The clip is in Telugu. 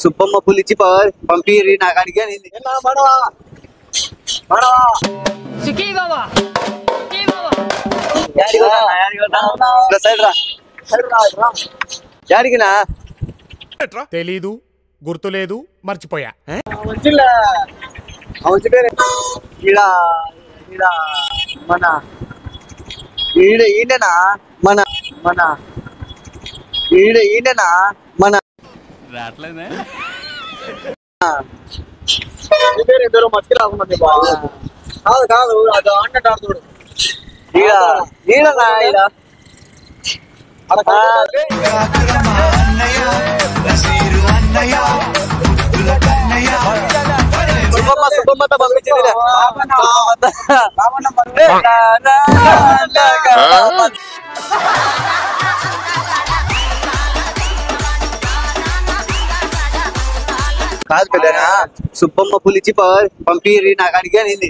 సుబ్బమ్మ పులిచి పంపిరి నాకాడికి అనింది. తెలీదు, గుర్తులేదు, మర్చిపోయా. మన ఈడనా మన మన ఈడనా మన రాట్లేదే ఇద్దరు మచ్చి రాకుండా కాదు కాదు అది అన్నట్టు ఆడుతుడు ఈడనా ఈడ సుబ్బమ్మతో పంపించింది. కాదు పెద్దనా సుబ్బమ్మ పులిచి పంపిరి నాకాడికి అనింది.